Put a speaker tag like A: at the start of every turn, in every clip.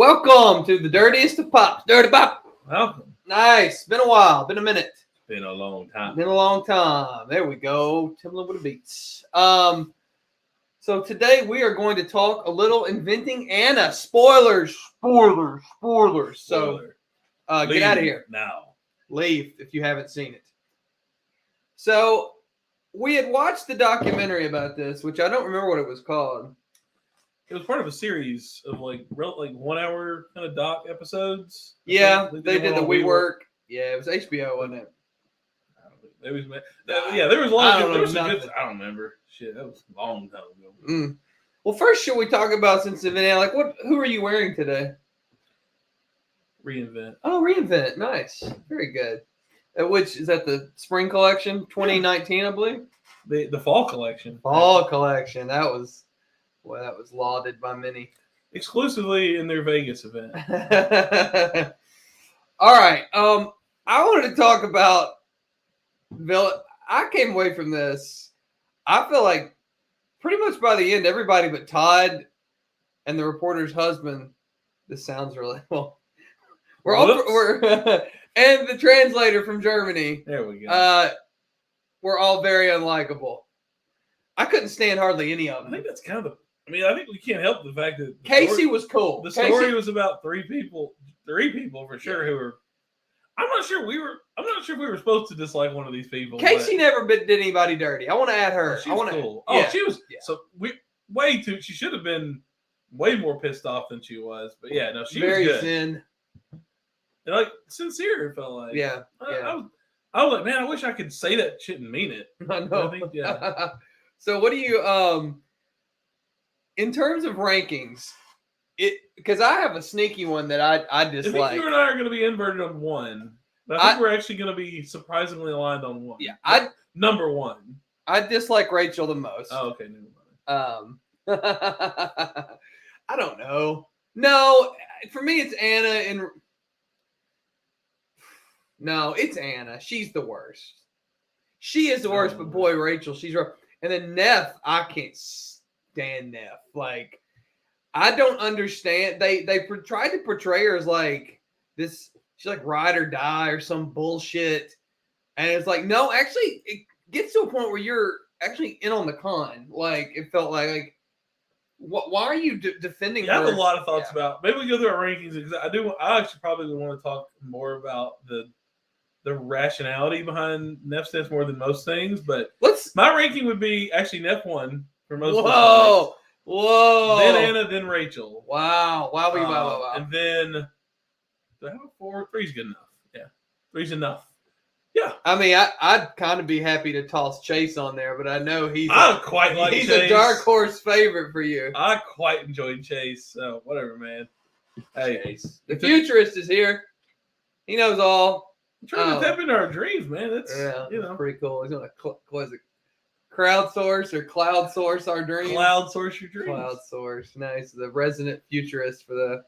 A: Welcome to the dirtiest of pops, Dirty Pop.
B: Welcome.
A: Nice. Been a while. Been a minute.
B: Been a long time.
A: Been a long time. There we go. Timberland with the beats. So today we are going to talk a little inventing Anna. Spoilers. So
B: Spoiler.
A: get out of here.
B: Now.
A: Leave if you haven't seen it. So we had watched the documentary about this, which I don't remember what it was called.
B: It was part of a series of like 1 hour kind of doc episodes.
A: Yeah,
B: I think
A: they did
B: one
A: the
B: on
A: WeWork. Yeah, it was HBO, wasn't it?
B: It was, yeah, there was a lot
A: I
B: of
A: don't
B: there was
A: know
B: some good.
A: nothing.
B: I don't remember. Shit, that was a long time ago.
A: Well, first, should we talk about since the event? Like, who are you wearing today?
B: Reinvent.
A: Oh, Reinvent. Nice. Very good. Which is that the spring collection, 2019, I believe.
B: The fall collection.
A: Fall collection. That was lauded by many.
B: Exclusively in their Vegas event.
A: All right. I wanted to talk about I came away from this. I feel like pretty much by the end, everybody but Todd and the reporter's husband. This sounds really well. We're and the translator from Germany.
B: There we go.
A: We're all very unlikable. I couldn't stand hardly any of
B: I
A: them.
B: think that's kind of the. I mean, I think we can't help the fact that
A: Casey was cool.
B: The story was about three people for sure who were. I'm not sure if we were supposed to dislike one of these people.
A: Casey never did anybody dirty. I want to add her.
B: She was cool.
A: Yeah.
B: She was.
A: Yeah.
B: So she should have been way more pissed off than she was. But yeah, no, she
A: very
B: was good.
A: zen.
B: And like sincere, it felt like.
A: Yeah.
B: I was like, man, I wish I could say that shit and mean it.
A: I know.
B: I think, yeah.
A: So what do you in terms of rankings? Because I have a sneaky one that I dislike.
B: I think you and I are going to be inverted on one. But I think we're actually going to be surprisingly aligned on one.
A: Yeah,
B: number one.
A: I dislike Rachel the most.
B: Oh, okay. Never mind.
A: I don't know. No, for me it's Anna and no, it's Anna. She's the worst. She is the worst, but boy, Rachel, she's rough. And then Neff, I can't stand Neff. Like, I don't understand. They tried to portray her as like this. She's like ride or die or some bullshit. And it's like, no, actually, it gets to a point where you're actually in on the con. Like, it felt like why are you defending her?
B: I have a lot of thoughts about. Maybe we go through our rankings because I actually probably want to talk more about the rationality behind Neff stance more than most things. But my ranking would be actually Neff 1 for most.
A: Whoa!
B: Then Anna, then Rachel.
A: Wow!
B: And then do I have a 4? 3's good enough. Yeah, 3's enough. Yeah.
A: I mean, I'd kind of be happy to toss Chase on there, but I know he's
B: Chase.
A: A dark horse favorite for you.
B: I quite enjoyed Chase, so whatever, man. Hey,
A: Chase. The futurist is here. He knows all.
B: I'm trying to tap into our dreams, man. That's
A: pretty cool. He's gonna crowdsource or cloud source our dreams.
B: Cloud source your dreams.
A: Cloud source, nice. The resident futurist for the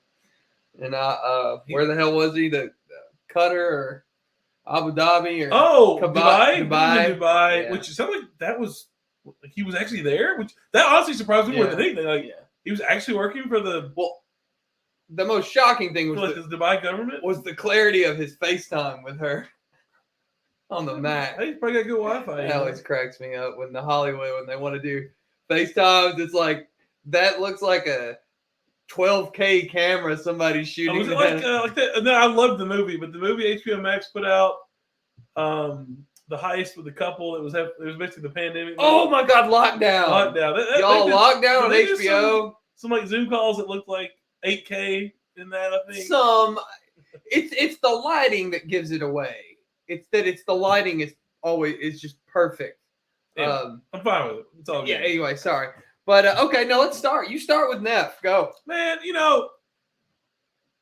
A: where the hell was he? The Qatar or Abu Dhabi or
B: Dubai,
A: yeah.
B: Which sounded like that was he was actually there. Which that honestly surprised me more than anything. Like he was actually working for the.
A: The most shocking thing was
B: the Dubai government
A: was the clarity of his FaceTime with her on the Mac.
B: He's probably got good Wi-Fi.
A: It always cracks me up when they want to do FaceTimes. It's like that looks like a 12K camera somebody's shooting.
B: Was it like that? No, I loved the movie, but the movie HBO Max put out, the heist with the couple. It was basically the pandemic.
A: Oh my God, Lockdown! Y'all Lockdown on HBO.
B: Some like Zoom calls that looked like 8K in that, I think.
A: It's the lighting that gives it away. It's the lighting is just perfect.
B: Yeah, I'm fine with it. It's all good.
A: Yeah. Anyway, sorry, but okay. No, let's start. You start with Neff. Go,
B: man.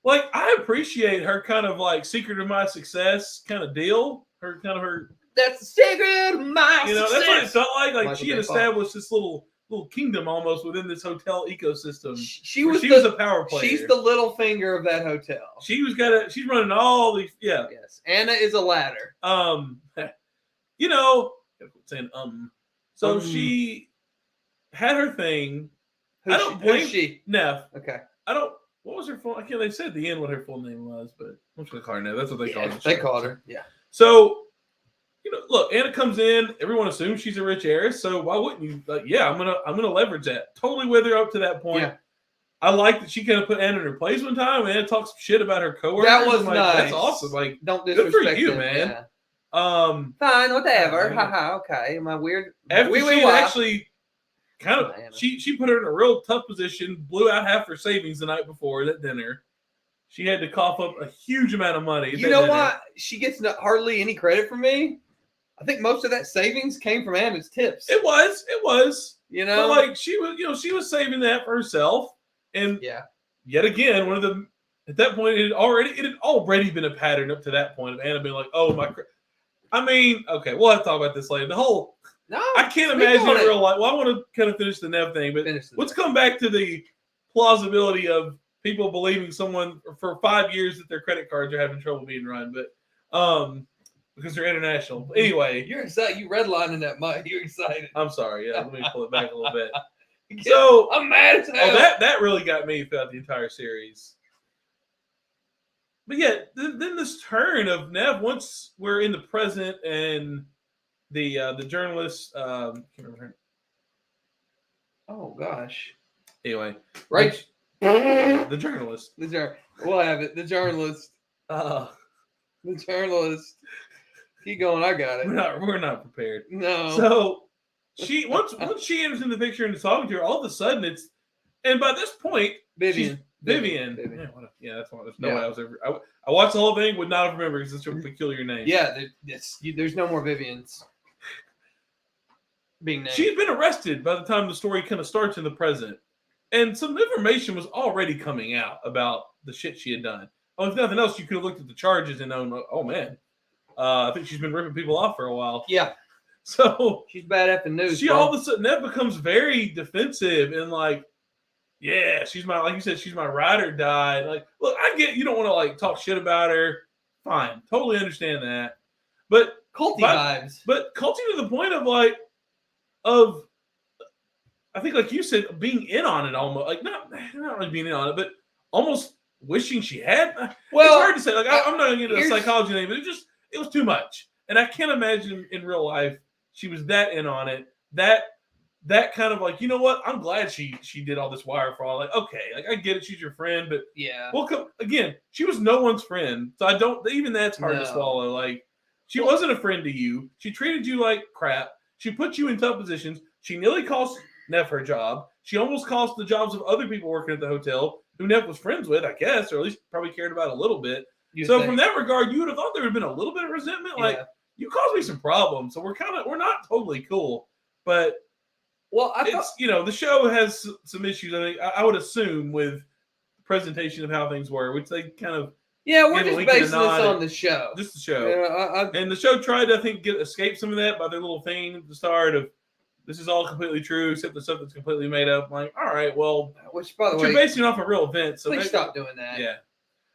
B: Like I appreciate her kind of like secret of my success kind of deal.
A: That's the secret of my success.
B: That's what it felt like. Like she had established this little kingdom almost within this hotel ecosystem. She was a power player.
A: She's the little finger of that hotel.
B: She's running all these. Yeah.
A: Yes. Anna is a ladder.
B: Saying So she had her thing.
A: Who's she?
B: Neff.
A: Okay.
B: I don't what was her full? I can't. They said at the end what her full name was, but I'm just gonna call her Nev. That's what they called her.
A: They called her. Yeah.
B: So, look, Anna comes in. Everyone assumes she's a rich heiress. So why wouldn't you? Like, yeah, I'm gonna leverage that. Totally with her up to that point. Yeah. I like that she kind of put Anna in her place one time. And Anna talks some shit about her coworkers.
A: That was nice.
B: That's awesome. Like,
A: don't disrespect
B: good for you,
A: them,
B: man.
A: Yeah.
B: Fine,
A: whatever. Haha. Okay. Am I weird?
B: After she actually kind of she put her in a real tough position. Blew out half her savings the night before that dinner. She had to cough up a huge amount of money.
A: You know what? She gets hardly any credit from me. I think most of that savings came from Anna's tips.
B: It was.
A: But
B: like she was saving that for herself. And yet again, at that point, it had already been a pattern up to that point of Anna being like, "Oh my." I mean, okay, we'll have to talk about this later. I can't imagine in real life. Well, I want to kind of finish the Nev thing, but let's come back to the plausibility of people believing someone for 5 years that their credit cards are having trouble being run, but because they're international. Anyway,
A: you're excited. You redlining that mic. You're excited.
B: I'm sorry. Yeah, let me pull it back a little bit. So
A: I'm mad as hell.
B: That really got me throughout the entire series. But yeah, then this turn of Nev, once we're in the present and the journalist, can't remember her.
A: Oh gosh.
B: Anyway,
A: right.
B: The journalist.
A: We'll have it. The journalist. The journalist. Keep going. I got it.
B: We're not prepared.
A: No.
B: So she once she enters in the picture and is talking to her, all of a sudden and by this point,
A: Vivian.
B: Yeah, that's one. There's no way I was ever. I watched the whole thing, would not have remembered because it's a peculiar name.
A: Yeah, there's no more Vivians being named.
B: She's been arrested by the time the story kind of starts in the present, and some information was already coming out about the shit she had done. Oh, if nothing else, you could have looked at the charges and known, oh man, I think she's been ripping people off for a while.
A: Yeah.
B: So
A: she's bad at the news.
B: All of a sudden, Nev becomes very defensive and like. Yeah, like you said, she's my ride or die. Like, look, I get you don't want to like talk shit about her. Fine, totally understand that. But
A: culty vibes.
B: But culty to the point of I think like you said, being in on it almost. Like not really being in on it, but almost wishing she had. Well, it's hard to say. Like I'm not gonna get into the psychology name, but it was too much. And I can't imagine in real life she was that in on it. That kind of like, you know what? I'm glad she did all this wire fraud. Like, okay, like I get it, she's your friend, but again, she was no one's friend, so I don't. Even that's hard to swallow. Like, she wasn't a friend to you. She treated you like crap. She put you in tough positions. She nearly cost Nev her job. She almost cost the jobs of other people working at the hotel who Nev was friends with, I guess, or at least probably cared about a little bit. From that regard, you would have thought there would have been a little bit of resentment. Yeah. Like, you caused me some problems, so we're not totally cool, but. Well, the show has some issues. I think I would assume with the presentation of how things were, which they kind of
A: we're just basing this on the show,
B: just the show. And the show tried to, I think, escape some of that by their little thing at the start of this is all completely true except the stuff that's completely made up. I'm like, all right, well,
A: which by the way,
B: you're basing it off a real event, so
A: please stop doing that.
B: Yeah,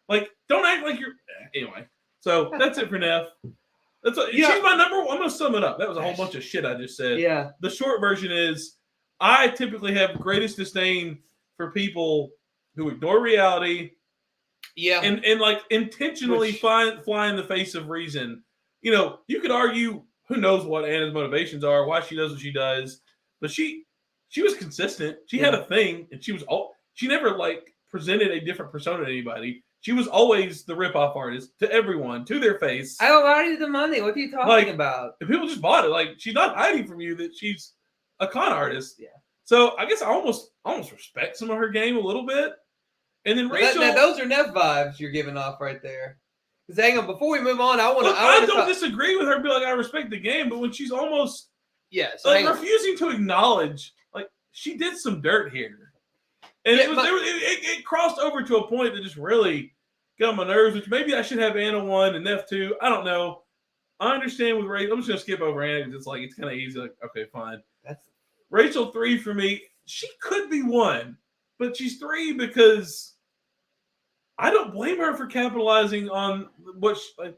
B: like don't act like you're anyway. So that's it for Nev. She's my number one. I'm going to sum it up. That was a whole bunch of shit I just said.
A: Yeah.
B: The short version is I typically have greatest disdain for people who ignore reality.
A: Yeah.
B: And like intentionally fly in the face of reason. You could argue who knows what Anna's motivations are, why she does what she does. But she was consistent. She had a thing, and she never like presented a different persona to anybody. She was always the rip-off artist to everyone, to their face.
A: I don't value the money. What are you talking about?
B: If people just bought it, like she's not hiding from you that she's a con artist.
A: Yeah.
B: So I guess I almost respect some of her game a little bit. And then Rachel,
A: those are Nev vibes you're giving off right there. Because hang on, before we move on,
B: I don't disagree with her. Be like, I respect the game, but when she's almost refusing to acknowledge, like she did some dirt here, and it crossed over to a point that just really got on my nerves, which maybe I should have Anna 1 and Nev 2. I don't know. I understand with Rachel. I'm just going to skip over Anna because it's kind of easy. Like, okay, fine. That's Rachel 3 for me. She could be 1, but she's 3 because I don't blame her for capitalizing on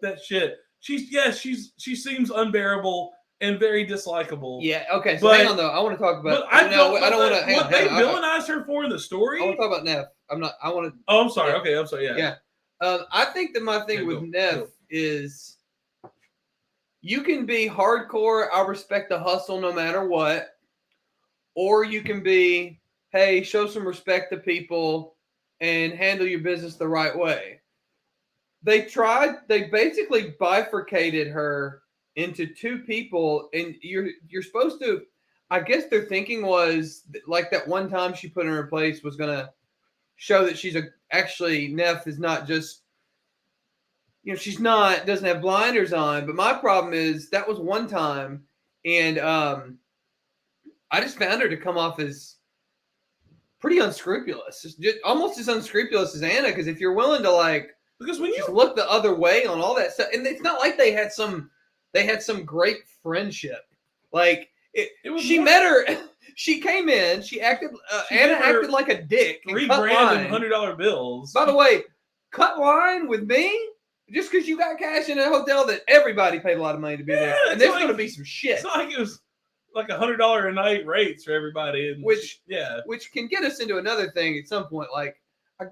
B: that shit. She seems unbearable and very dislikable.
A: Yeah, okay. So hang on though. I want to talk about
B: I don't want to. What they villainized her for in the story.
A: I want to talk about Nev. I'm not. I want to.
B: Oh, I'm sorry. Okay, I'm sorry. Yeah.
A: Yeah. I think that my thing with Neff is you can be hardcore. I respect the hustle no matter what, or you can be, hey, show some respect to people and handle your business the right way. They basically bifurcated her into two people, and you're supposed to. I guess their thinking was like that one time she put in her place was gonna show that she's actually Neff is not just, she's not doesn't have blinders on. But my problem is that was one time, and I just found her to come off as pretty unscrupulous, just almost as unscrupulous as Anna. Because if you're willing to because when you just look the other way on all that stuff, and it's not like they had some great friendship. She met her. She came in. She acted. Anna acted like a dick.
B: $3 grand in $100 bills.
A: By the way, cut line with me just because you got cash in a hotel that everybody paid a lot of money to be there, and there's going to be some shit.
B: It's not like it was like $100 a night rates for everybody,
A: which can get us into another thing at some point. I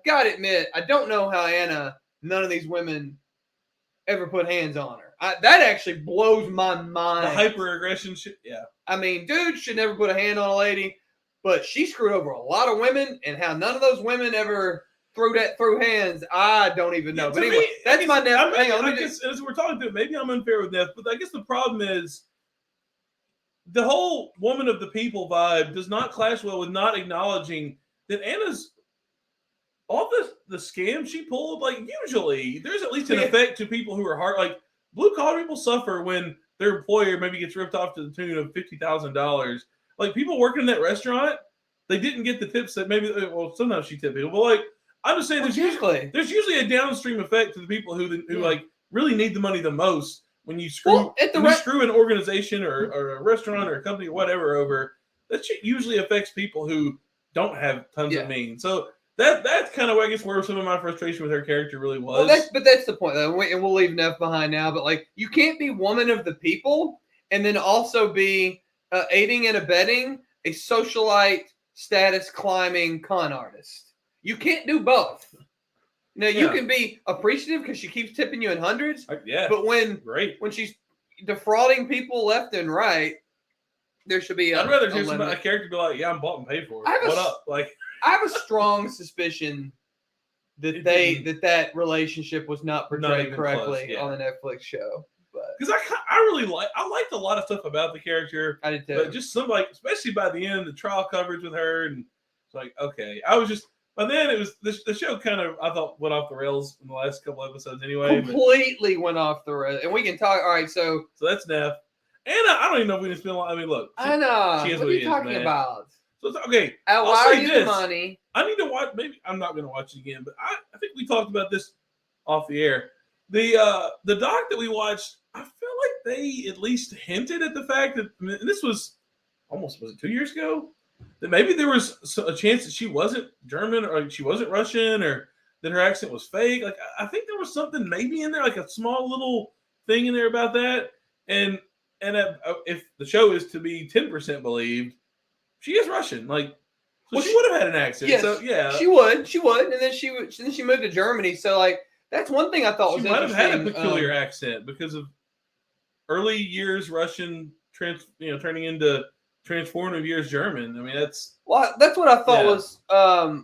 A: gotta admit, I don't know how Anna. None of these women ever put hands on her. That actually blows my mind.
B: The hyper-aggression shit, yeah.
A: I mean, dude should never put a hand on a lady, but she screwed over a lot of women, and how none of those women ever threw hands, I don't even know. But anyway, that's my Neff. Hang on,
B: as we're talking to it, maybe I'm unfair with Neff, but I guess the problem is the whole woman of the people vibe does not clash well with not acknowledging that Anna's all the scams she pulled, usually there's at least an effect to people who are hard. Blue collar people suffer when their employer maybe gets ripped off to the tune of $50,000. People working in that restaurant, they didn't get the tips that maybe. Well, sometimes she tipped people, but I'm just saying there's usually a downstream effect to the people who really need the money the most when you screw screw an organization or a restaurant or a company or whatever over. That shit usually affects people who don't have tons of means. So. That's kind of, I guess, where some of my frustration with her character really was.
A: Well, that's the point, though, and we'll leave Neff behind now. But you can't be woman of the people and then also be aiding and abetting a socialite, status climbing con artist. You can't do both. You can be appreciative because she keeps tipping you in hundreds. But when she's defrauding people left and right, there should be.
B: I'd rather hear a character be like, "Yeah, I'm bought and paid for it. What up?"
A: I have a strong suspicion that that relationship was not portrayed correctly on the Netflix show.
B: Because I really liked a lot of stuff about the character.
A: I did too.
B: But just especially by the end, the trial coverage with her, and it's okay. I was just, but then it was the show kind of, I thought, went off the rails in the last couple episodes anyway.
A: Completely went off the rails, and we can talk. All right, so
B: that's Neff. Anna, I don't even know if we can spend. I mean, look,
A: I know. What are you talking about?
B: So okay,
A: why are you the money?
B: I need to watch. Maybe I'm not going to watch it again, but I think we talked about this off the air. The doc that we watched, I feel like they at least hinted at the fact that, and this was it 2 years ago, that maybe there was a chance that she wasn't German or she wasn't Russian or that her accent was fake. I think there was something maybe in there, a small little thing in there about that. And if the show is to be 10% believed, she is Russian. So she would have had an accent.
A: Yes,
B: so yeah,
A: she would, and then she moved to Germany. So that's one thing I thought was interesting.
B: She might have had a peculiar accent because of early years Russian, turning into transformative years German. I mean, that's
A: what I thought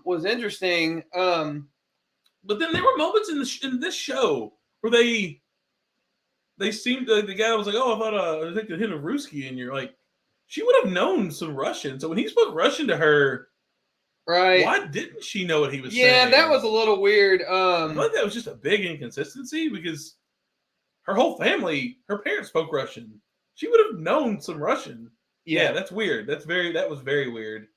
A: was interesting.
B: But then there were moments in this show where they seemed like the guy was like, "Oh, I thought I think the hint of Ruski," and you're like, she would have known some Russian. So when he spoke Russian to her,
A: right?
B: Why didn't she know what he was saying?
A: Yeah, that was a little weird.
B: I thought that was just a big inconsistency because her whole family, her parents spoke Russian. She would have known some Russian. Yeah, that's weird. That was very weird.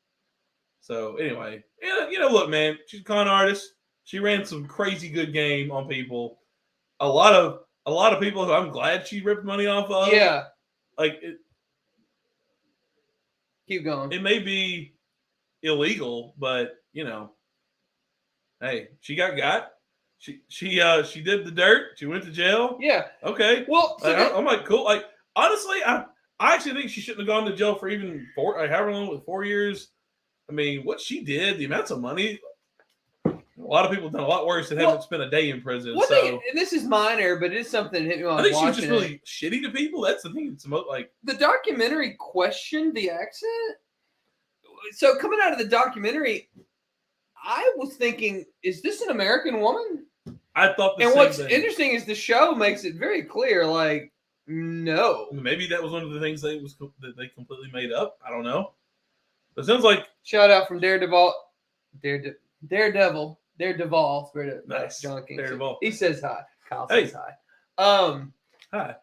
B: So anyway, look, man, she's a con artist. She ran some crazy good game on people. A lot of people who I'm glad she ripped money off of.
A: Yeah.
B: Keep going. It may be illegal, but hey, she got. She did the dirt. She went to jail.
A: Yeah.
B: Okay.
A: Well,
B: I'm cool. Honestly, I actually think she shouldn't have gone to jail for even however long, 4 years. I mean, what she did, the amounts of money. A lot of people have done a lot worse and haven't spent a day in prison.
A: And this is minor, but it is something that hit me while I was watching.
B: I think she was just really shitty to people. That's the thing. It's like
A: the documentary questioned the accent. So coming out of the documentary, I was thinking, is this an American woman?
B: I thought the
A: same
B: thing.
A: And what's interesting is the show makes it very clear, like, no.
B: Maybe that was one of the things that they completely made up. I don't know. But it sounds like
A: shout out from Daredevil.
B: Nice.
A: John King.
B: Daredevil.
A: He says hi. Kyle says hi.
B: Hi.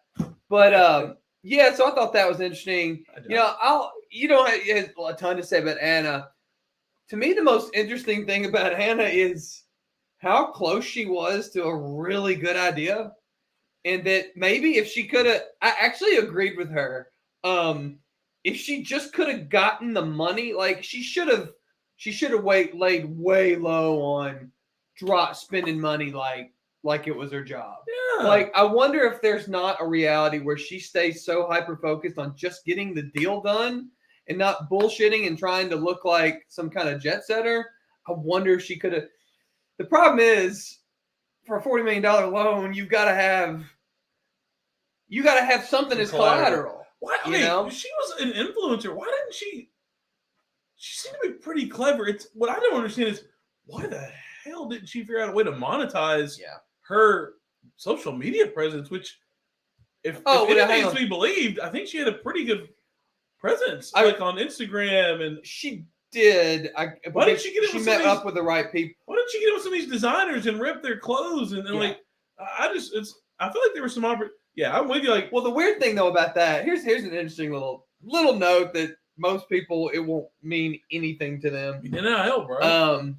A: But yeah, so I thought that was interesting. You don't have a ton to say about Anna. To me, the most interesting thing about Anna is how close she was to a really good idea. And that maybe if she could have, I actually agreed with her. If she just could have gotten the money, like she should have laid way low on spending money like it was her job.
B: Yeah.
A: Like, I wonder if there's not a reality where she stays so hyper focused on just getting the deal done and not bullshitting and trying to look like some kind of jet setter. I wonder if she could have. The problem is, for a $40 million loan, you got to have something as collateral.
B: Why? Okay, she was an influencer. Why didn't she? She seemed to be pretty clever. It's what I don't understand is why the hell didn't she figure out a way to monetize her social media presence? Which, if anything is to be believed, I think she had a pretty good presence, like on Instagram, and
A: she did.
B: Why didn't she get it?
A: She met up with the right people.
B: Why didn't she get with some of these designers and rip their clothes and like? I feel like there was some Yeah, I'm with you. Like,
A: well, the weird thing though about that, here's an interesting little note that most people it won't mean anything to them.
B: NIL, bro.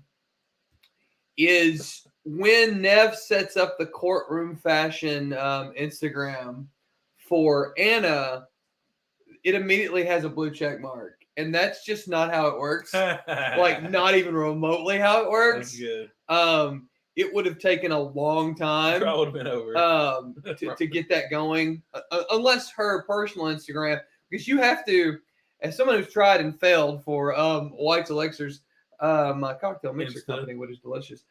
A: Is when Nev sets up the courtroom fashion Instagram for Anna, it immediately has a blue check mark. And that's just not how it works. Like, not even remotely how it works.
B: That's good.
A: It would have taken a long time.
B: It would have been over.
A: To get that going. Unless her personal Instagram, because you have to, as someone who's tried and failed for White's Elixirs, my cocktail mixer company, which is delicious,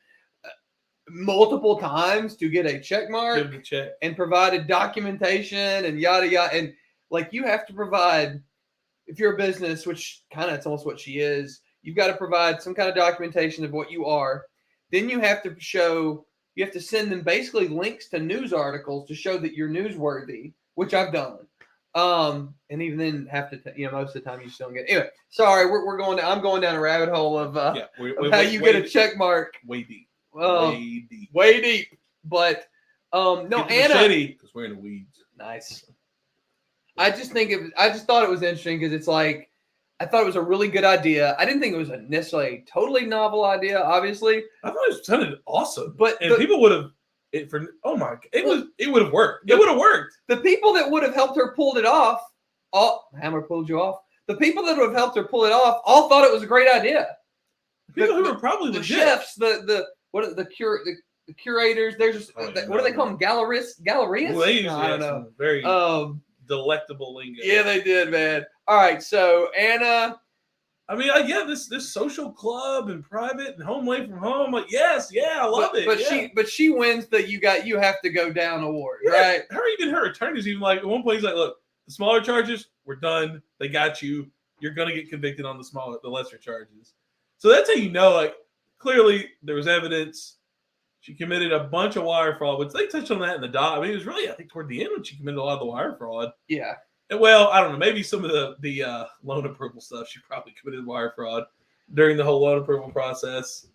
A: multiple times to get a check mark and provided documentation and yada yada. And like, you have to provide, if you're a business, which kind of it's almost what she is, you've got to provide some kind of documentation of what you are. Then you have to send them basically links to news articles to show that you're newsworthy, which I've done. And even then have to, most of the time you still don't get. Anyway, sorry, I'm going down a rabbit hole of how you get a check mark.
B: Way deep.
A: Way deep. But no, Anna,
B: because we're in the weeds.
A: Nice. I just thought it was interesting because it's like, I thought it was a really good idea. I didn't think it was a necessarily totally novel idea, obviously.
B: I thought it sounded awesome.
A: But
B: people would have it would have worked. It would have worked.
A: The people that would have helped her pull it off, Hammer pulled you off. The people that would have helped her pull it off all thought it was a great idea.
B: People who were probably
A: the chefs, the curators. There's what do they call them? Gallerists?
B: Well, they I don't know. Very delectable lingo.
A: Yeah, they did, man. All right, so Anna.
B: I mean, this social club and private and home away from home. Like, I love it.
A: But she wins the you have to go down award,
B: right?
A: Her
B: attorney's even like at one point he's like, look, the smaller charges, we're done. They got you. You're gonna get convicted on the lesser charges. So that's how you know, like, clearly there was evidence. She committed a bunch of wire fraud, which they touched on that in the doc. I mean, it was really, I think, toward the end when she committed a lot of the wire fraud.
A: Yeah.
B: And, well, I don't know. Maybe some of the loan approval stuff, she probably committed wire fraud during the whole loan approval process.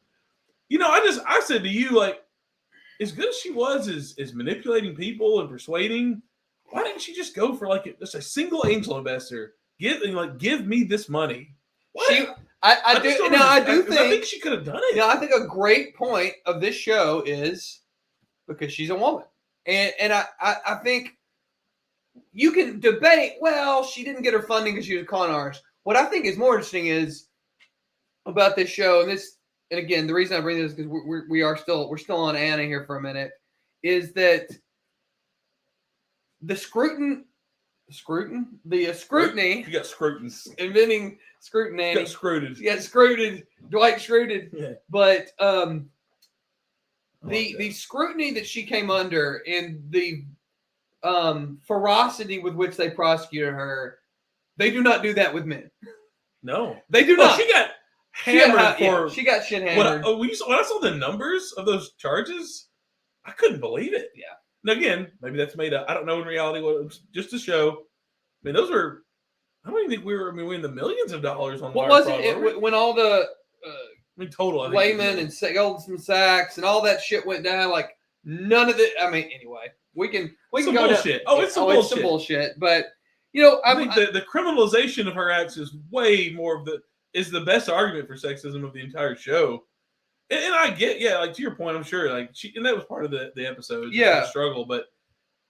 B: I said to you, like, as good as she was as manipulating people and persuading, why didn't she just go for like just a single angel investor? Give me this money. I think she could have done it.
A: I think a great point of this show is because she's a woman, and I think you can debate. Well, she didn't get her funding because she was a con artist. What I think is more interesting is about this show, and again, the reason I bring this is because we're still on Anna here for a minute, is that the scrutiny.
B: You got scrutin.
A: Inventing scrutiny.
B: You got scruted.
A: Yeah, scruted. Dwight Scruted.
B: Yeah.
A: But the scrutiny that she came under and the ferocity with which they prosecuted her, they do not do that with men.
B: No,
A: they do not.
B: She got hammered for.
A: She got shit hammered.
B: When I saw the numbers of those charges, I couldn't believe it.
A: Yeah.
B: And again, maybe that's made up. I don't know in reality what it was just a show. I mean, those were. I don't even think we were. I mean, we're in the millions of dollars on.
A: What was it when all the?
B: I mean, total.
A: Lehman and Goldman Sachs and all that shit went down. Like none of it. I mean, anyway, we can go
B: bullshit.
A: Down.
B: It's some bullshit.
A: It's some bullshit. But you know,
B: I think the criminalization of her acts is way more of is the best argument for sexism of the entire show. And I get, like to your point, I'm sure, like and that was part of the episode, the struggle. But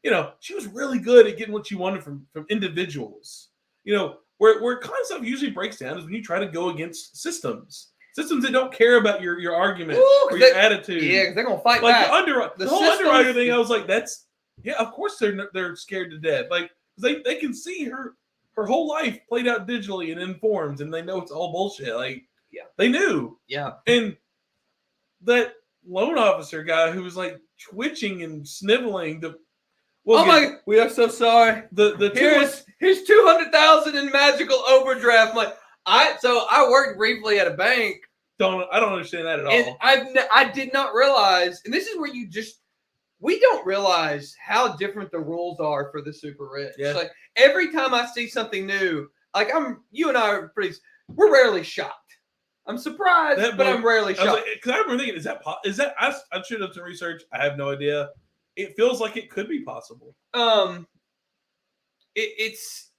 B: you know, she was really good at getting what she wanted from individuals. You know, where con stuff usually breaks down is when you try to go against systems that don't care about your argument or your attitude.
A: Yeah, because they're gonna fight
B: like
A: back.
B: The whole underwriter thing. I was like, of course they're scared to death. Like they can see her whole life played out digitally and in forms, and they know it's all bullshit. Like they knew.
A: Yeah,
B: and that loan officer guy who was like twitching and sniveling.
A: We are so sorry. Here's 200,000 in magical overdraft. Like I worked briefly at a bank.
B: I don't understand that at all.
A: And I did not realize, and this is where we don't realize how different the rules are for the super rich.
B: Yeah.
A: Like every time I see something new, like you and I are we're rarely shocked. I'm surprised, but I'm rarely shocked.
B: Because I remember thinking, is that I should have done some research. I have no idea. It feels like it could be possible.
A: It's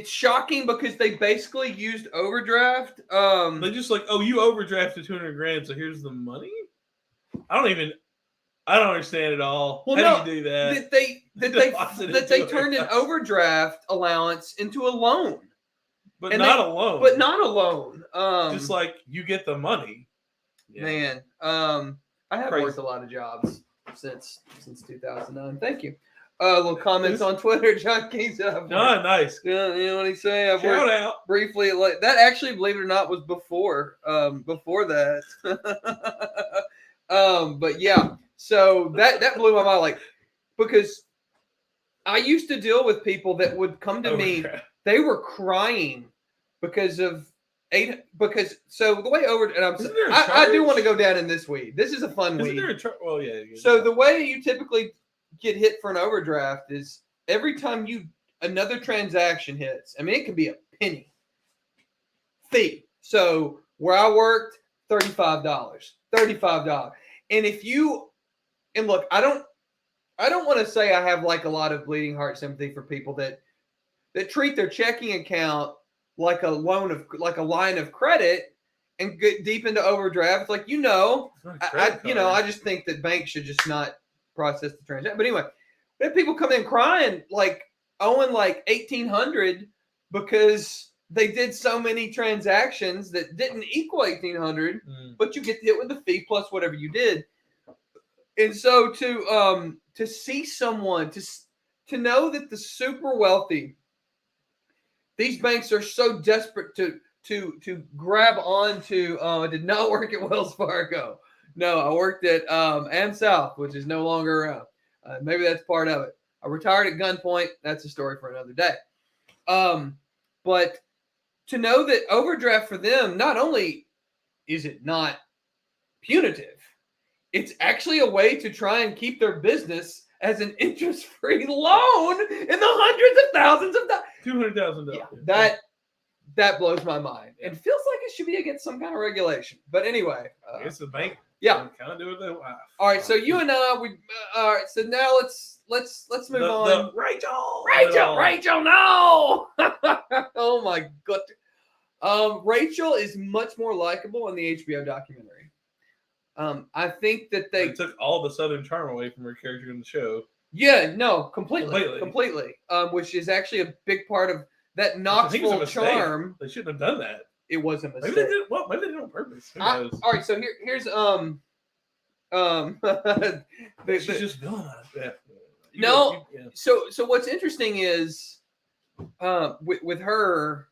A: shocking because they basically used overdraft.
B: They just like, you overdrafted $200,000, so here's the money. I don't understand it all.
A: Well,
B: how do you do that?
A: That they turned an overdraft allowance into a loan,
B: but not a loan.
A: But not a loan.
B: Just like you get the money.
A: Yeah. Man, I have worked a lot of jobs since 2009. Thank you. Little comments on Twitter. John King said,
B: nice.
A: Yeah, you know what he say? I've
B: Shout
A: worked
B: out
A: briefly. Like that, actually, believe it or not, was before that. But yeah, so that blew my mind. Like because I used to deal with people that would come to me. They were crying because of so the way I do want to go down in this weed. This is a fun weed.
B: Well, yeah.
A: So the way you typically get hit for an overdraft is every time another transaction hits. I mean, it can be a penny fee. So where I worked, $35. And look, I don't want to say I have like a lot of bleeding heart sympathy for people that treat their checking account like a line of credit and get deep into overdraft. Like, I just think that banks should just not process the transaction. But anyway, we have people come in crying, like owing like $1,800 because they did so many transactions that didn't equal $1,800, but you get hit with the fee plus whatever you did. And so to see someone to know that the super wealthy, these banks are so desperate to grab onto. I did not work at Wells Fargo. No, I worked at AmSouth, which is no longer around. Maybe that's part of it. I retired at gunpoint. That's a story for another day. But to know that overdraft for them, not only is it not punitive, it's actually a way to try and keep their business as an interest-free loan in the hundreds of thousands of dollars.
B: $200,000.
A: Yeah, that blows my mind. It feels like it should be against some kind of regulation. But anyway,
B: I guess the bank.
A: Yeah,
B: kind of do what they want.
A: All right, so you and I, all right. So now let's move on. Rachel, no. Oh my god. Rachel is much more likable in the HBO documentary. I think that they
B: took all the Southern charm away from her character in the show.
A: Yeah, no, completely. Which is actually a big part of that Knoxville charm.
B: They shouldn't have done that.
A: It was a mistake.
B: Maybe they did. Well, maybe they did it on purpose.
A: All right, so here's
B: she's just villainized. Yeah.
A: No. So what's interesting is, with her,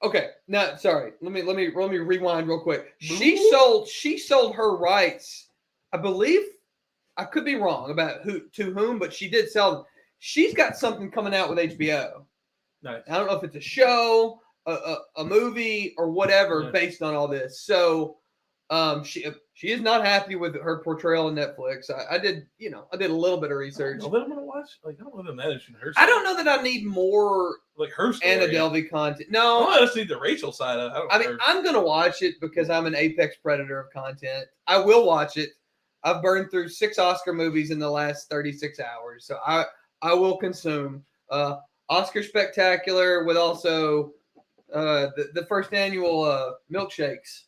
A: Okay, no, sorry. Let me rewind real quick. She sold her rights. I believe I could be wrong about whom, but she did sell them. She's got something coming out with HBO.
B: Nice.
A: I don't know if it's a show, a movie, or whatever based on all this. So, she is not happy with her portrayal on Netflix. I did a little bit of research.
B: I don't know that I'm gonna watch. Like, I don't know that interesting her.
A: I don't know that I need more
B: like her story.
A: Anna Delvey content. No,
B: I just need the Rachel side of it.
A: I mean, I'm gonna watch it because I'm an apex predator of content. I will watch it. I've burned through 6 Oscar movies in the last 36 hours, so I will consume Oscar Spectacular with also the first annual milkshakes.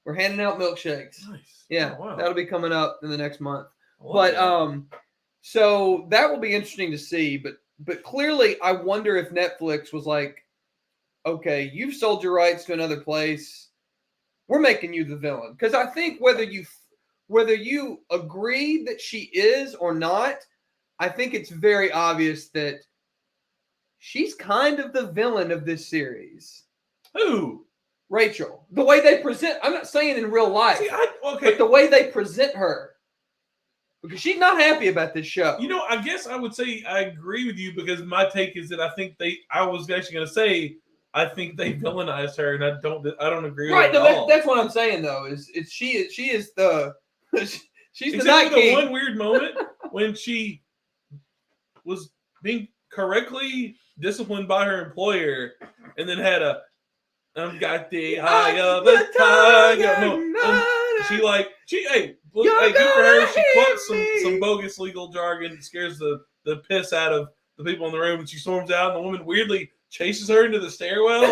A: We're handing out milkshakes.
B: Nice.
A: Yeah,
B: oh, wow.
A: That'll be coming up in the next month. But so that will be interesting to see. But clearly, I wonder if Netflix was like, okay, you've sold your rights to another place. We're making you the villain. Because I think whether you agree that she is or not, I think it's very obvious that she's kind of the villain of this series.
B: Who?
A: Rachel. The way they present, I'm not saying in real life, but the way they present her. Because she's not happy about this show.
B: I guess I would say I agree with you because my take is that I was actually going to say I think they villainized her, and I don't agree with it at all.
A: That's what I'm saying though. She is the she's
B: Except
A: the night
B: for the
A: king.
B: one weird moment when she was being correctly disciplined by her employer, and then had I've got the eye of a tiger. Hey, good for her. She quotes some bogus legal jargon, scares the piss out of the people in the room, and she storms out, and the woman weirdly chases her into the stairwell.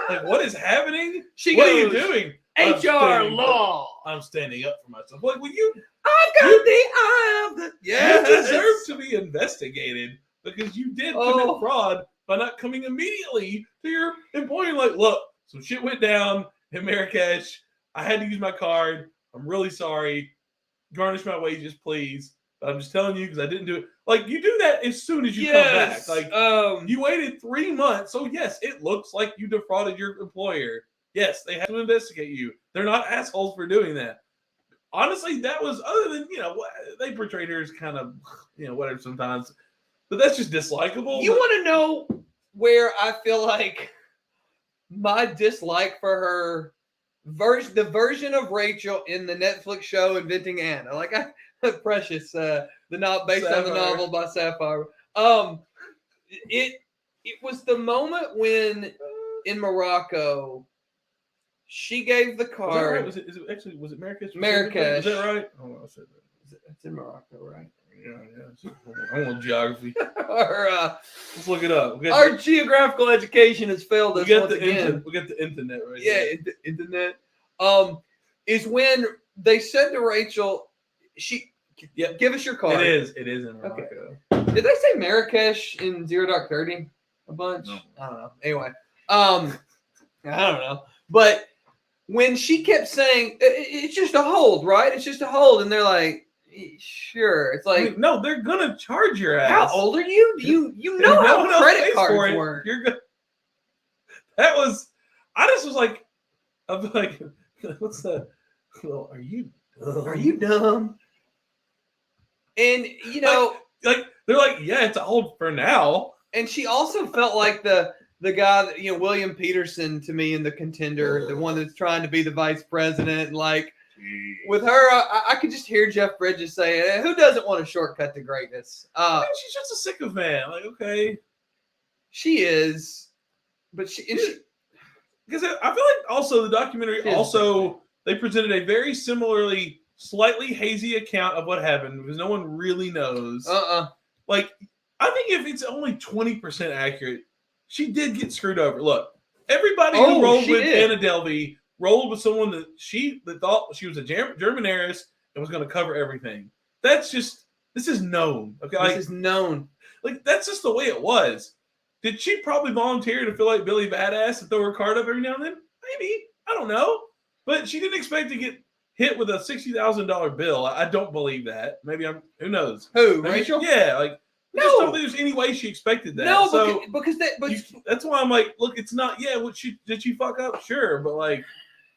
B: Like, what is happening? What are you doing?
A: HR law.
B: I'm standing up for myself. Like, well, you.
A: I've got the eye of the.
B: You deserve to be investigated because you did commit fraud by not coming immediately to your employer. Like, look, some shit went down in Marrakesh. I had to use my card. I'm really sorry. Garnish my wages, please. But I'm just telling you because I didn't do it. Like, you do that as soon as you come back. Like, you waited 3 months. So, yes, it looks like you defrauded your employer. Yes, they have to investigate you. They're not assholes for doing that. Honestly, that was, other than, they portrayed her as kind of, whatever sometimes. But that's just dislikable.
A: You want to know where I feel like my dislike for her the version of Rachel in the Netflix show Inventing Anna, like Precious, based on the novel by Sapphire. It was the moment when in Morocco she gave the card.
B: Was it Marrakesh?
A: Marrakesh.
B: Is that right? Oh, I said that.
A: It's in Morocco, right?
B: Yeah. I want geography.
A: Let's
B: look it up.
A: Our geographical education has failed us once again.
B: We got the internet right
A: here. Yeah, internet. Is when they said to Rachel, give us your card.
B: It is in Morocco.
A: Okay. Did they say Marrakesh in 0 Dark 30 a bunch? No. I don't know. Anyway, I don't know. But when she kept saying, it's just a hold, right? It's just a hold. And they're like, sure. It's like,
B: no, they're gonna charge your ass.
A: How old are you? You know how credit cards work.
B: You're good. That was. I just was like, I'm like, what's that? Well, are you
A: dumb? And
B: like they're like, yeah, it's old for now.
A: And she also felt like the guy that William Peterson to me in The Contender, the one that's trying to be the vice president, like. With her, I could just hear Jeff Bridges saying, "Who doesn't want a shortcut to greatness?"
B: She's just a sycophant. Like, okay,
A: she is, but
B: because I feel like also the documentary they presented a very slightly hazy account of what happened because no one really knows. Like, I think if it's only 20% accurate, she did get screwed over. Look, everybody who rolled with Anna Delvey rolled with someone that thought she was a German heiress and was going to cover everything. This is known. Okay,
A: this is known.
B: Like, that's just the way it was. Did she probably volunteer to feel like Billy Badass and throw her card up every now and then? Maybe. I don't know. But she didn't expect to get hit with a $60,000 bill. I don't believe that. Maybe who knows?
A: Who? Rachel?
B: Yeah. Like, I just don't think there's any way she expected that.
A: No,
B: so
A: that's
B: why I'm like, look, it's not. Yeah, did she fuck up? Sure, but like,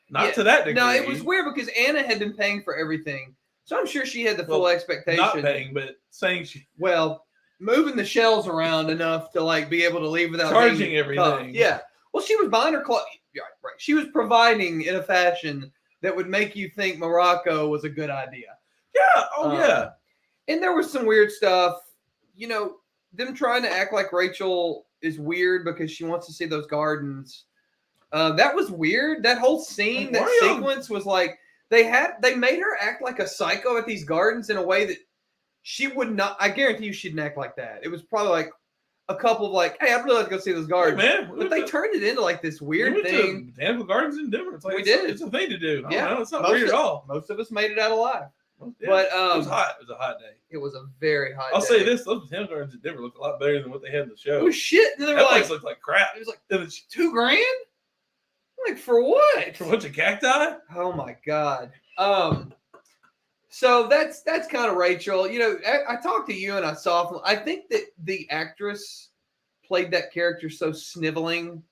B: not to that degree.
A: No, it was weird because Anna had been paying for everything, so I'm sure she had the full expectation.
B: Not paying, but saying she.
A: Well, moving the shells around enough to like be able to leave without
B: charging everything.
A: Tough. Yeah. Well, she was buying her clothes. Yeah, right. She was providing in a fashion that would make you think Morocco was a good idea.
B: Yeah. Oh, yeah.
A: And there was some weird stuff. You know, them trying to act like Rachel is weird because she wants to see those gardens. That was weird. That whole scene, that sequence was like they made her act like a psycho at these gardens in a way that she would not. I guarantee you, she didn't act like that. It was probably like a couple of like, hey, I'd really like to go see those gardens.
B: Hey, man,
A: but they turned it into like this weird thing.
B: Botanical Gardens in Denver. It's like
A: we did.
B: It's a thing to do.
A: Yeah,
B: it's not weird at all.
A: Most of us made it out alive.
B: Yeah,
A: but
B: it was hot. It was a hot day.
A: It was a very hot.
B: I'll say this: those Botanical Gardens in Denver look a lot better than what they had in the show.
A: It was shit. And they were
B: that
A: like,
B: place looked like crap.
A: It was like $2,000. Like for what?
B: For a bunch of cacti?
A: Oh my god. So that's kind of Rachel. You know, I talked to you and I saw. I think that the actress played that character so sniveling,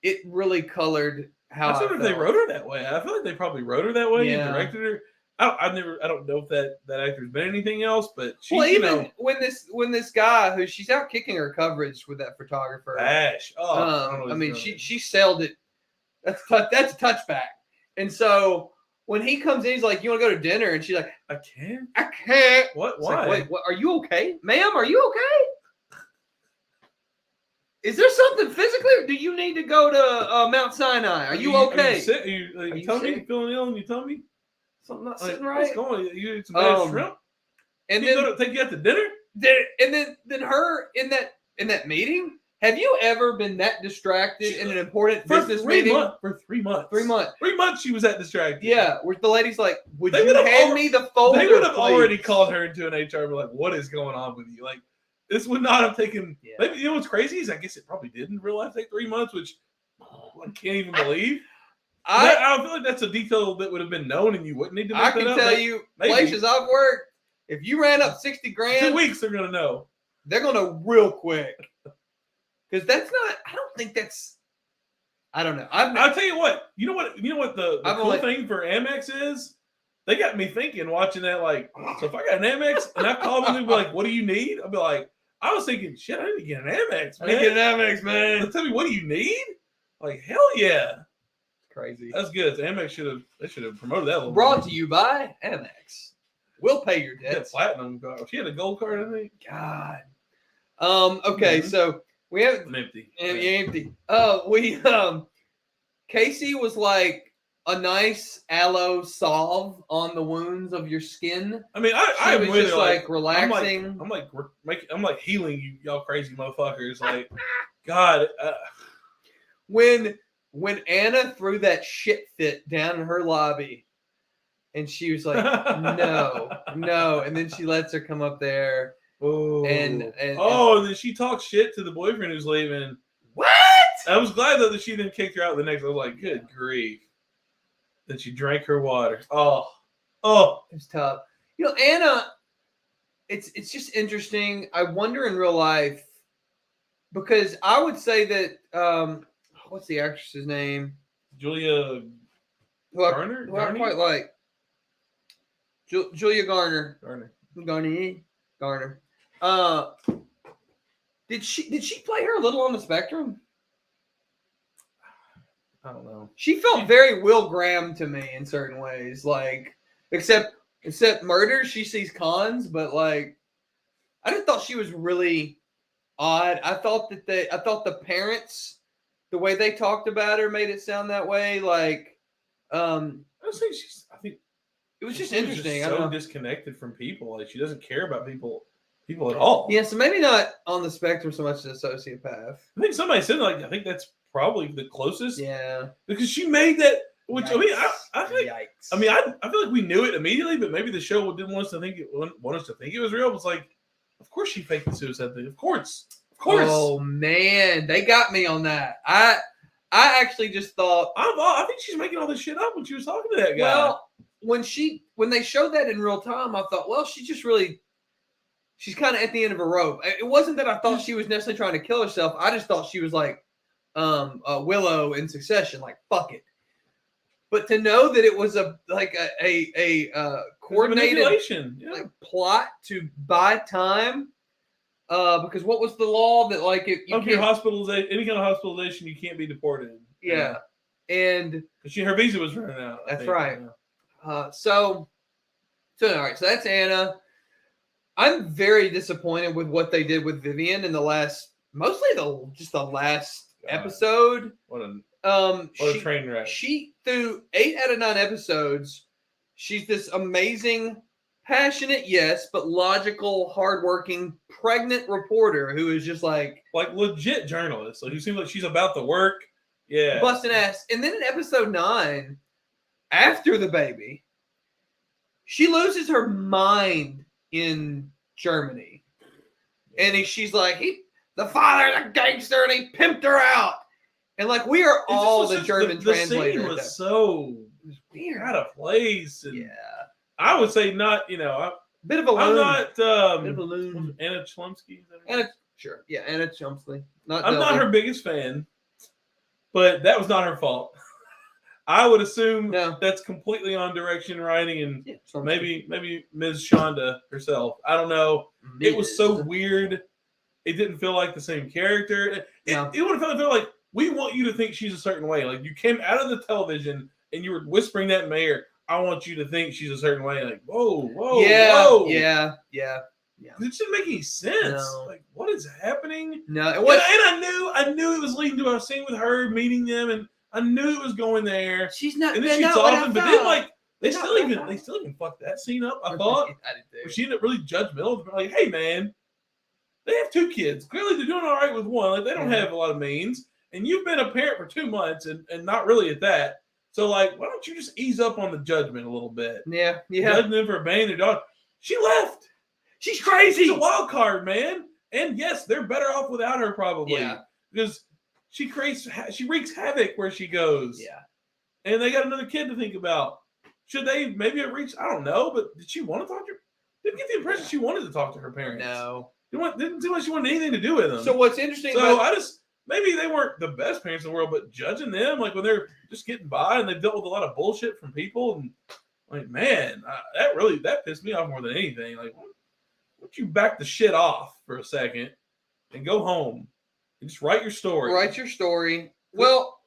A: it really colored how I
B: wonder if they wrote her that way. I feel like they probably wrote her that way and directed her. I don't know if that actor's been anything else, but she.
A: Well, even when this guy who she's out kicking her coverage with that photographer,
B: Ash.
A: I mean, she sailed it. That's a touchback. And so when he comes in, he's like, "You want to go to dinner?" And she's like,
B: "I can't.
A: I can't."
B: What?
A: It's
B: why?
A: Like, wait, what? Are you okay, ma'am? Are you okay? Is there something physically? Or do you need to go to Mount Sinai? Are you okay?
B: Are you sick? Are you tummy? You feeling ill in your tummy?
A: Something not sitting right.
B: What's going on? You eat some bad shrimp?
A: And then
B: take you out to dinner?
A: And then her in that meeting. Have you ever been that distracted in an important business meeting?
B: For 3 months.
A: 3 months.
B: 3 months she was that distracted.
A: Yeah, where the lady's like, would you hand me the folder?
B: They would have already called her into an HR and be like, what is going on with you? Like, this would not have taken, maybe, you know what's crazy is I guess it probably did in real life take 3 months, which I can't even believe. I feel like that's a detail that would have been known and you wouldn't need to make that up.
A: I can tell you, places I've worked, if you ran up $60,000.
B: 2 weeks, they're going to know.
A: They're going to real quick. Because that's not. I don't think that's. I don't know.
B: I'll tell you what. You know what the cool thing for Amex is? They got me thinking watching that. Like, so if I got an Amex and I call them and be like, "What do you need?" I'll be like, "I was thinking, shit, I need to get an Amex, man.
A: I need to get an Amex, man."
B: They'll tell me, "What do you need?" Like, hell yeah,
A: crazy.
B: That's good. Amex should have promoted that a little.
A: Brought to you by Amex. We'll pay your debts.
B: Platinum card. She had a gold card, I think.
A: God. Okay, so. We have
B: empty.
A: Empty. Casey was like a nice aloe salve on the wounds of your skin.
B: I mean, I was
A: just like relaxing.
B: I'm like healing you, y'all crazy motherfuckers. Like, God.
A: When Anna threw that shit fit down in her lobby, and she was like, no, and then she lets her come up there.
B: Oh, and then she talks shit to the boyfriend who's leaving.
A: What?
B: I was glad though that she didn't kick her out the next. I was like, good grief. Then she drank her water. Oh,
A: it was tough. You know, Anna. It's just interesting. I wonder in real life because I would say that what's the actress's name?
B: Julia Garner.
A: Who I quite like. Julia Garner. Garner. Did she play her a little on the spectrum?
B: I don't know.
A: She felt very Will Graham to me in certain ways. Like, except murder, she sees cons, but like, I just thought she was really odd. I thought the parents, the way they talked about her, made it sound that way. Like,
B: I think
A: it was just interesting.
B: So disconnected from people. Like she doesn't care about people at all.
A: Yeah, so maybe not on the spectrum so much as a sociopath.
B: I think somebody said like I think that's probably the closest.
A: Yeah,
B: because she made that. Which
A: yikes.
B: I mean, I think.
A: Yikes.
B: I mean, I feel like we knew it immediately, but maybe the show didn't want us to think it was real. It was like, of course she faked the suicide thing. Of course.
A: Oh man, they got me on that. I actually just thought
B: I think she's making all this shit up when she was talking to that guy.
A: Well, when they showed that in real time, I thought, well, she she's kind of at the end of a rope. It wasn't that I thought she was necessarily trying to kill herself. I just thought she was like Willow in Succession, like fuck it. But to know that it was a coordinated like, plot to buy time, because what was the law that like if you
B: can't hospitalization, any kind of hospitalization, you can't be deported.
A: Yeah, and
B: her visa was running out.
A: That's right. So all right. So that's Anna. I'm very disappointed with what they did with Vivian in the last, mostly the last episode.
B: What a train wreck.
A: She through 8 out of 9 episodes, she's this amazing, passionate, yes, but logical, hardworking, pregnant reporter who is just like
B: legit journalist. Like who seems like she's about the work. Yeah.
A: Busting ass. And then in episode 9, after the baby, she loses her mind in Germany. And she's like, the father's a gangster and he pimped her out. And like we are all the German translators.
B: The scene was so weird, out of place. And I would say not,
A: bit of a loon.
B: I'm not
A: bit of a loon.
B: Anna Chlumsky.
A: Anna Chlumsky.
B: I'm not her biggest fan, but that was not her fault. I would assume that's completely on direction writing and maybe Ms. Shonda herself. I don't know. It was so weird. It didn't feel like the same character. It would have felt like we want you to think she's a certain way. Like you came out of the television and you were whispering that mayor, I want you to think she's a certain way. Like, whoa.
A: Yeah.
B: It didn't make any sense.
A: No.
B: Like, what is happening?
A: No,
B: and I knew it was leading to our scene with her meeting them, and I knew it was going there.
A: She's not.
B: And then she saw them, but then they still even fucked that scene up. I thought she ended up really judgmental. Like, hey man, they have 2 kids. Clearly, they're doing all right with one. Like, they don't have a lot of means, and you've been a parent for 2 months, and not really at that. So, like, why don't you just ease up on the judgment a little bit?
A: Yeah.
B: Judging them for abandoning their daughter. She left.
A: She's crazy.
B: She's a wild card, man. And yes, they're better off without her probably.
A: Yeah.
B: Because she wreaks havoc where she goes.
A: Yeah.
B: And they got another kid to think about. Should they maybe have reached? I don't know, but did she want to talk to her? Didn't get the impression she wanted to talk to her parents.
A: No.
B: Didn't seem like she wanted anything to do with them.
A: So what's interesting?
B: Maybe they weren't the best parents in the world, but judging them like when they're just getting by and they've dealt with a lot of bullshit from people, and like, man, that pissed me off more than anything. Like, why don't you back the shit off for a second and go home and just write your story?
A: Write your story. Well,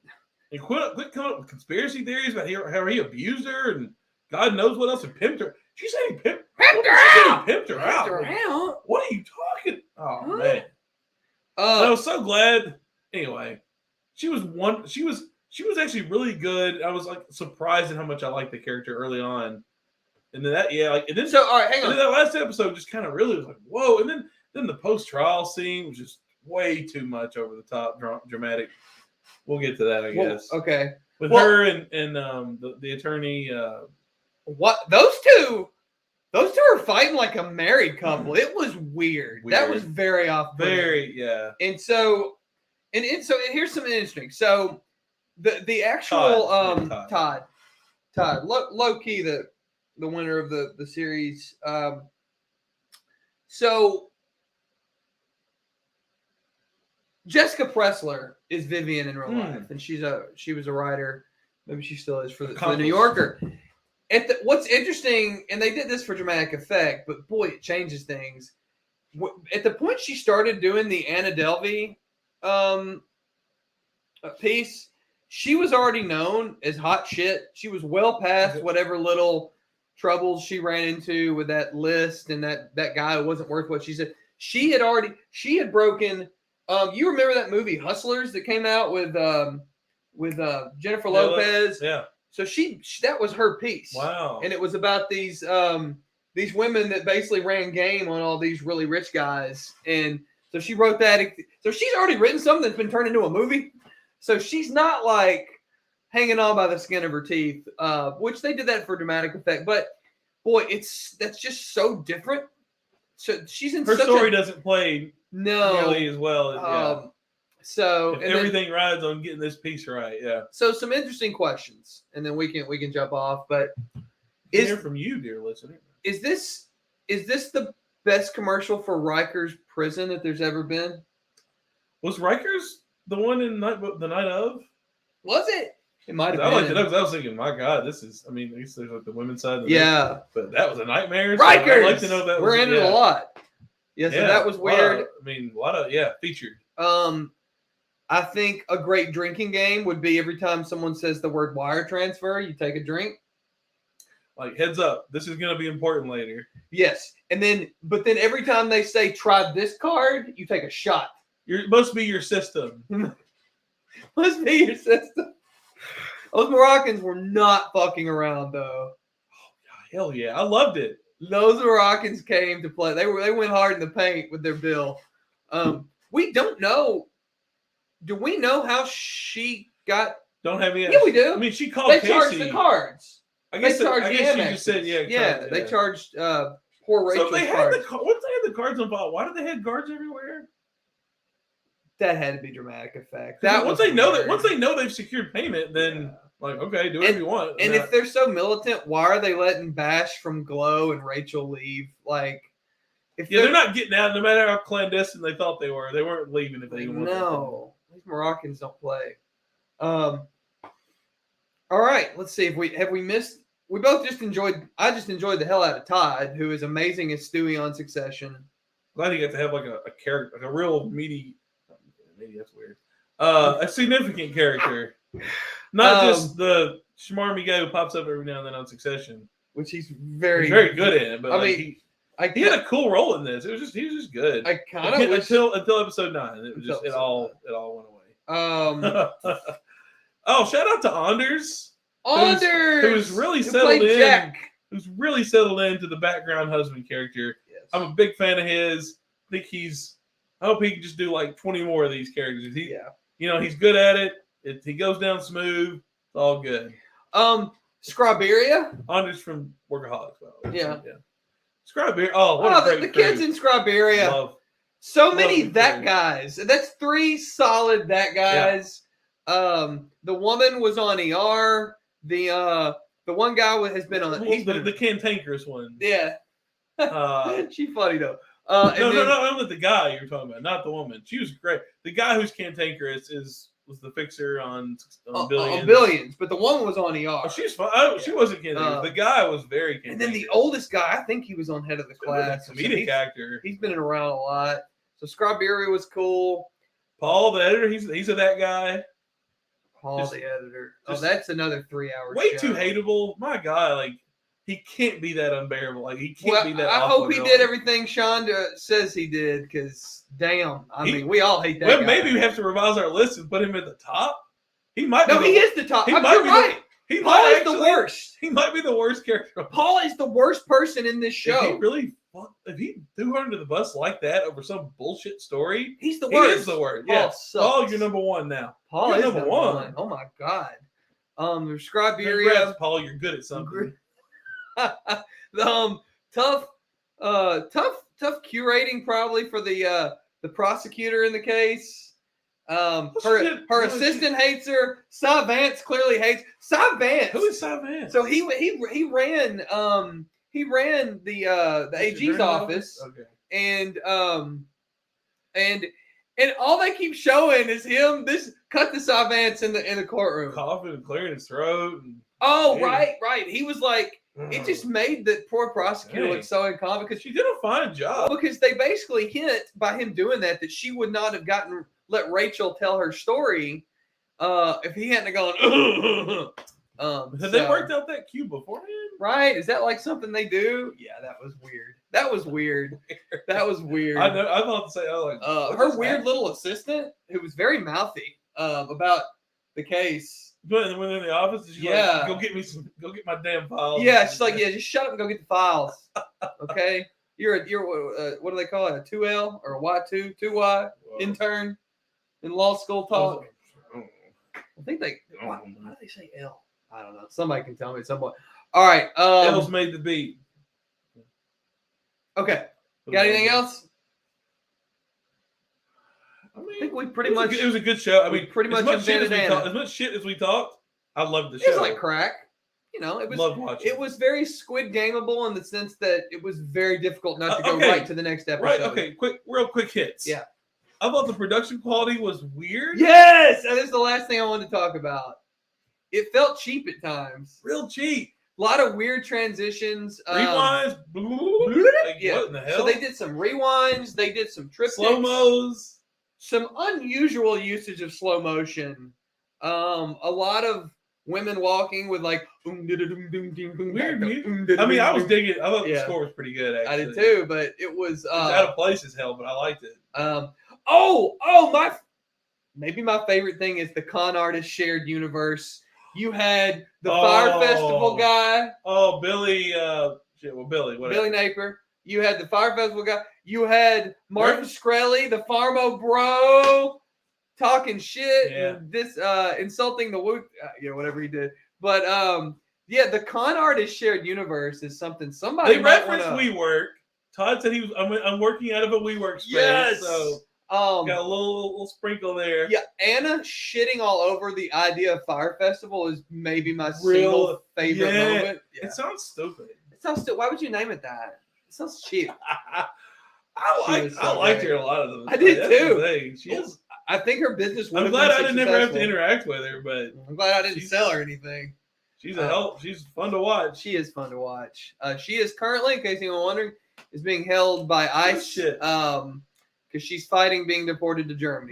B: and quit coming up with conspiracy theories about how he abused her and God knows what else and pimped her. She said he pimped her out. Pimped her out. What are you talking? Oh man. I was so glad. Anyway, she was actually really good. I was like surprised at how much I liked the character early on. And then all right, hang on. And then that last episode just kind of really was like, whoa. And then the post-trial scene was just way too much over the top, dramatic. We'll get to that, I guess.
A: Okay.
B: With her and the attorney.
A: What those two are fighting like a married couple. It was weird. That was very off.
B: Very, yeah.
A: And so here's something interesting. So the actual Todd, low key the winner of the series. So Jessica Pressler is Vivian in real life, and she was a writer. Maybe she still is for the New Yorker. What's interesting, and they did this for dramatic effect, but boy, it changes things. At the point she started doing the Anna Delvey piece, she was already known as hot shit. She was well past whatever little troubles she ran into with that list and that guy who wasn't worth what she said. She had broken. You remember that movie Hustlers that came out with Jennifer Lopez?
B: Yeah.
A: So that was her piece.
B: Wow.
A: And it was about these women that basically ran game on all these really rich guys. And so she wrote that. So she's already written something that's been turned into a movie. So she's not like hanging on by the skin of her teeth, which they did that for dramatic effect. But boy, that's just so different. So she's in
B: her story doesn't play nearly as well as
A: So
B: everything rides on getting this piece right, yeah.
A: So some interesting questions, and then we can jump off. But
B: hear from you, dear listener.
A: Is this the best commercial for Rikers Prison that there's ever been?
B: Was Rikers the one in the night of?
A: Was it? It might have been.
B: I liked it because I was thinking, my God, this is. I mean, at least there's like the women's side. But that was a nightmare.
A: Rikers.
B: So I'd like to know that.
A: We're in it a lot. Yeah, so that was weird.
B: A lot of featured.
A: I think a great drinking game would be every time someone says the word wire transfer, you take a drink.
B: Like, heads up, this is going to be important later.
A: Yes, but then every time they say try this card, you take a shot.
B: It must be your system.
A: Must be your system. Those Moroccans were not fucking around, though.
B: Oh, hell yeah. I loved it.
A: Those Moroccans came to play. They went hard in the paint with their bill. We don't know. Do we know how she got?
B: Don't have any.
A: Yeah, we do.
B: I mean, she called Casey.
A: They charged the cards.
B: I guess she just said,
A: they charged poor Rachel.
B: So they had once they had the cards on file, why did they have guards everywhere?
A: That had to be dramatic effect.
B: Once they know they've secured payment, then okay, do whatever you want.
A: And if they're so militant, why are they letting Bash from Glow and Rachel leave? Like,
B: they're not getting out, no matter how clandestine they thought they were. They weren't leaving if they wanted.
A: No, these Moroccans don't play. All right, let's see if we missed. We both just enjoyed. I just enjoyed the hell out of Todd, who is amazing as Stewie on Succession.
B: Glad he got to have like a character, like a real meaty. Maybe that's weird. A significant character, not just the schmarmy guy who pops up every now and then on Succession,
A: which he's very
B: good at. But
A: he
B: had a cool role in this. He was just good.
A: I kind of
B: until episode 9. It was just it all went away. Oh, shout out to Anders. Who's really settled in.
A: Jack.
B: Who's really settled into the background husband character.
A: Yes.
B: I'm a big fan of his. I hope he can just do like 20 more of these characters. He's good at it. He goes down smooth. It's all good.
A: Scriberia.
B: Anders from Workaholics.
A: Yeah.
B: Scriberia. Oh, what a great
A: the kids in Scriberia. So many that guys. That's 3 solid that guys. Yeah. The woman was on ER. The one guy has been on. He's been
B: the cantankerous one.
A: Yeah. She's funny though.
B: No, I'm with the guy you're talking about, not the woman. She was great. The guy who's cantankerous was the fixer on Billions.
A: On Billions, but the woman was on ER.
B: Oh, she's fine. She wasn't cantankerous. The guy was very cantankerous.
A: And then the oldest guy, I think he was on Head of the Class.
B: Comedic actor.
A: He's been around a lot. So Scriberia was cool.
B: Paul, the editor, he's a that guy.
A: Paul, the editor. That's another 3-hour
B: way
A: show.
B: Too hateable. My God, he can't be that unbearable. Like, he can't be that.
A: I hope he did everything Shonda says he did, because damn, we all hate that.
B: Well,
A: guy.
B: Maybe we have to revise our list and put him at the top. He might.
A: No, he is the top. You're right. Paul is the worst.
B: He might be the worst character.
A: Paul is the worst person in this show.
B: If he threw her under the bus like that over some bullshit story,
A: he's the worst.
B: He is the worst. Paul, you're number 1 now.
A: Paul is number 1. Oh my God. Scriberia.
B: Congrats, Paul. You're good at something.
A: Tough curating probably for the prosecutor in the case. Her assistant hates her. Cy Vance clearly hates Cy Vance.
B: Who is Cy Vance?
A: So he ran the AG's office.
B: Okay.
A: And all they keep showing is him cut the Cy Vance in the courtroom,
B: coughing and clearing his throat.
A: Right. He was like. It just made the poor prosecutor look so incompetent, because
B: she did a fine job.
A: Because they basically hint by him doing that she would not have let Rachel tell her story if he hadn't gone.
B: Had they worked out that cue beforehand?
A: Right? Is that like something they do? Yeah, that was weird. I know. I thought to say, her weird little assistant who was very mouthy about the case.
B: But when they're in the office, she's like, go get my damn files.
A: Yeah, she's like, just shut up and go get the files. Okay? You're what do they call it? A 2L or a Y2, 2Y intern in law school talk. I think why do they say L? I don't know. Somebody can tell me at some point. All right.
B: L's made the beat.
A: Okay. Got anything else? I think we pretty much.
B: It was a good show. I mean,
A: pretty much
B: as much shit as we talked, I loved the show.
A: It was like crack.
B: Love watching.
A: It was very Squid Gameable in the sense that it was very difficult not to go
B: Okay.
A: right to the next episode.
B: Right. Okay. Real quick hits.
A: Yeah.
B: I thought the production quality was weird.
A: Yes, and this is the last thing I wanted to talk about. It felt cheap at times.
B: Real cheap.
A: A lot of weird transitions.
B: Rewinds. Like,
A: Yeah.
B: what in the hell?
A: So they did some rewinds. They did some triptychs.
B: Slow-mos.
A: Some unusual usage of slow motion. A lot of women walking with like
B: Weird music. I mean, I was digging. I thought the score was pretty good. Actually,
A: I did too, but it was
B: out of place as hell, but I liked it.
A: Maybe my favorite thing is the con artist shared universe. You had the Fire Festival guy.
B: Oh, Billy. Billy. Whatever.
A: Billy Napier. You had the Fire Festival guy. You had Martin Shkreli, the Farmo bro, talking shit.
B: Yeah.
A: And this insulting the Wu, whatever he did. But the con artist shared universe is something somebody.
B: They referenced WeWork. Todd said I'm working out of a WeWork space.
A: Yes.
B: So got a little sprinkle there.
A: Yeah, Anna shitting all over the idea of Fire Festival is maybe my single favorite moment. Yeah.
B: It sounds stupid.
A: It sounds stupid. Why would you name it that? It sounds cheap.
B: I liked her a lot of them.
A: I did too.
B: She is.
A: I think her business.
B: I'm glad I didn't ever have to interact with her, but
A: I'm glad I didn't sell her anything.
B: She's a help. She's fun to watch.
A: She is fun to watch. She is currently, in case anyone's wondering, is being held by ICE. Because she's fighting being deported to Germany.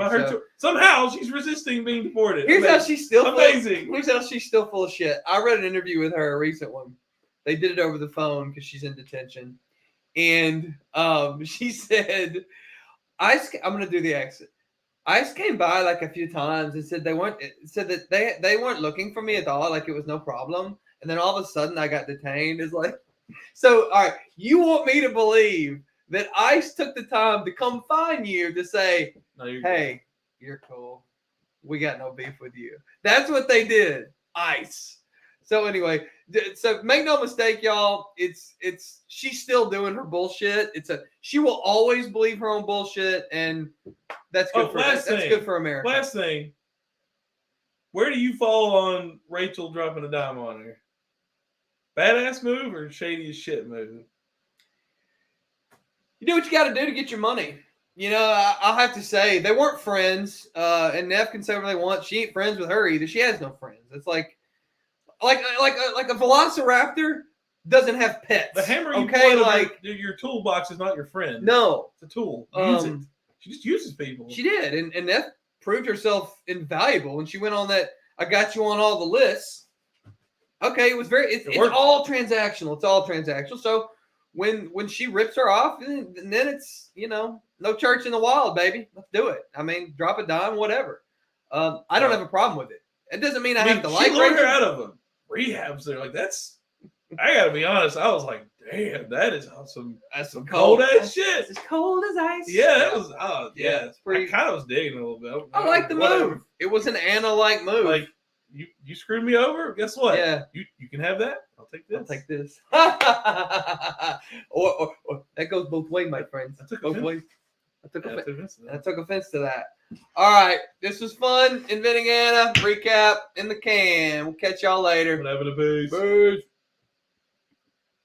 B: Somehow she's resisting being deported.
A: Here's how she's still
B: amazing.
A: Here's how she's still full of shit. I read an interview with her, a recent one. They did it over the phone because she's in detention, and she said, "ICE." I'm gonna do the exit. ICE came by like a few times and said that they weren't looking for me at all. Like it was no problem. And then all of a sudden I got detained. It's like, so all right, you want me to believe that ICE took the time to come find you to say, hey, you're cool. We got no beef with you. That's what they did. ICE. So anyway, so make no mistake, y'all. She's still doing her bullshit. She will always believe her own bullshit, and that's good that's good for America.
B: Last thing. Where do you fall on Rachel dropping a dime on her? Badass move or shady as shit move?
A: You do what you got to do to get your money. I'll have to say they weren't friends. And Neff can say whatever they want. She ain't friends with her either. She has no friends. It's like a velociraptor doesn't have pets.
B: The hammer you pull your toolbox is not your friend.
A: No,
B: it's a tool. Use it. She just uses people.
A: She did, and Neff proved herself invaluable when she went on that. I got you on all the lists. Okay, it was it's all transactional. It's all transactional. So when she rips her off, and then it's no church in the wild, baby. Let's do it. I mean, drop a dime, whatever. I don't have a problem with it. It doesn't mean I have to like her.
B: She lured her out of them. Rehabs there. Like that's. I gotta be honest. I was like, damn, that is awesome. That's some cold ass shit.
A: It's as cold as ice.
B: Yeah, that was. Yeah,
A: I
B: kind of was digging a little bit.
A: I like the move. It was an Anna-like move.
B: Like you screwed me over. Guess what?
A: Yeah,
B: you can have that. I'll take this.
A: I'll take this. or that goes both ways, my friends. I took both ways. I took offense to that. All right, this was fun. Inventing Anna recap in the can. We'll catch y'all later.
B: Peace.
A: Peace.